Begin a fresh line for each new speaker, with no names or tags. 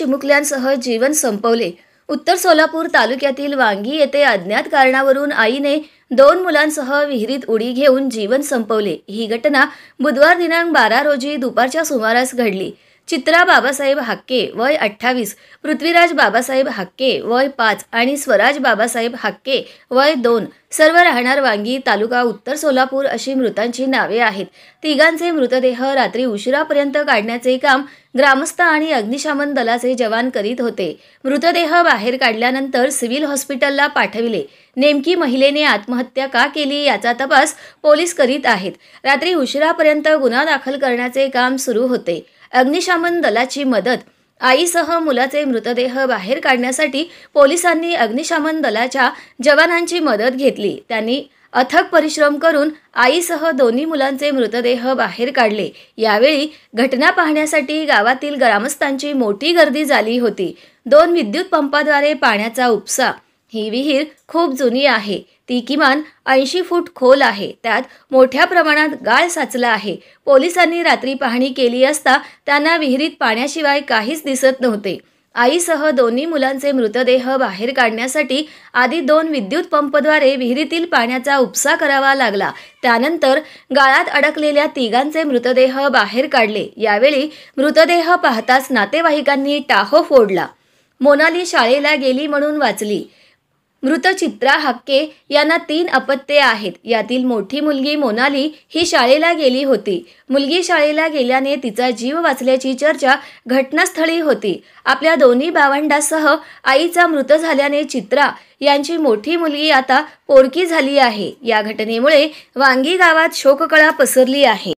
चिमुकल्यांसह जीवन संपवले। उत्तर सोलापूर तालुक्यातील वांगी येथे अज्ञात कारणावरून आईने 2 मुलांसह विहिरीत उडी घेऊन जीवन संपवले। ही घटना बुधवार दिनांक 12 रोजी दुपारच्या सुमारास घडली। चित्रा बाबासाहेब हाक्के वय 28, पृथ्वीराज बाबासाहेब हाक्के वय 5 आणि स्वराज बाबासाहेब हाक्के वय 2 सर्व राहणार वांगी तालुका उत्तर सोलापूर अशी मृतांची नावे आहेत। तिघांचे मृतदेह रात्री उशिरापर्यंत काढण्याचे काम ग्रामस्थ आणि अग्निशमन दलाचे जवान करीत होते। मृतदेह बाहेर काढल्यानंतर सिव्हिल हॉस्पिटलला पाठविले। नेमकी महिलेने आत्महत्या का केली याचा तपास पोलीस करीत आहेत। रात्री उशिरापर्यंत गुन्हा दाखल करण्याचे काम सुरू होते। अग्निशमन दलाची मदत आईसह मुलाचे मृतदेह बाहेर काढण्यासाठी पोलिसांनी अग्निशमन दलाच्या जवानांची मदत घेतली। त्यांनी अथक परिश्रम करून आईसह दोन्ही मुलांचे मृतदेह बाहेर काढले। यावेळी घटना पाहण्यासाठी गावातील ग्रामस्थांची मोठी गर्दी झाली होती। 2 विद्युत पंपाद्वारे पाण्याचा उपसा। ही विहीर खूप जुनी आहे। ती किमान 80 फूट खोल आहे। त्यात मोठ्या प्रमाणात गाळ साचला आहे। पोलिसांनी रात्री पाहणी केली असता त्यांना विहिरीत पाण्याशिवाय काहीच दिसत नव्हते। आईसह दोन्ही मुलांचे मृतदेह बाहेर काढण्यासाठी आधी 2 विद्युत पंपद्वारे विहिरीतील पाण्याचा उपसा करावा लागला। त्यानंतर गाळात अडकलेल्या तिघांचे मृतदेह बाहेर काढले। यावेळी मृतदेह पाहताच नातेवाईकांनी टाहो फोडला। मोनाली शाळेला गेली म्हणून वाचली। मृत चित्रा हाक्के यांना 3 अपत्ये आहेत। यातील मोठी मुलगी मोनाली ही शाळेला गेली होती। मुलगी शाळेला गेल्याने तिचा जीव वाचल्याची चर्चा घटनास्थळी होती। आपल्या दोन्ही भावंडांसह आईचा मृत झाल्याने चित्रा यांची मोठी मुलगी आता पोरकी झाली आहे। या घटनेमुळे वांगी गावात शोककळा पसरली आहे।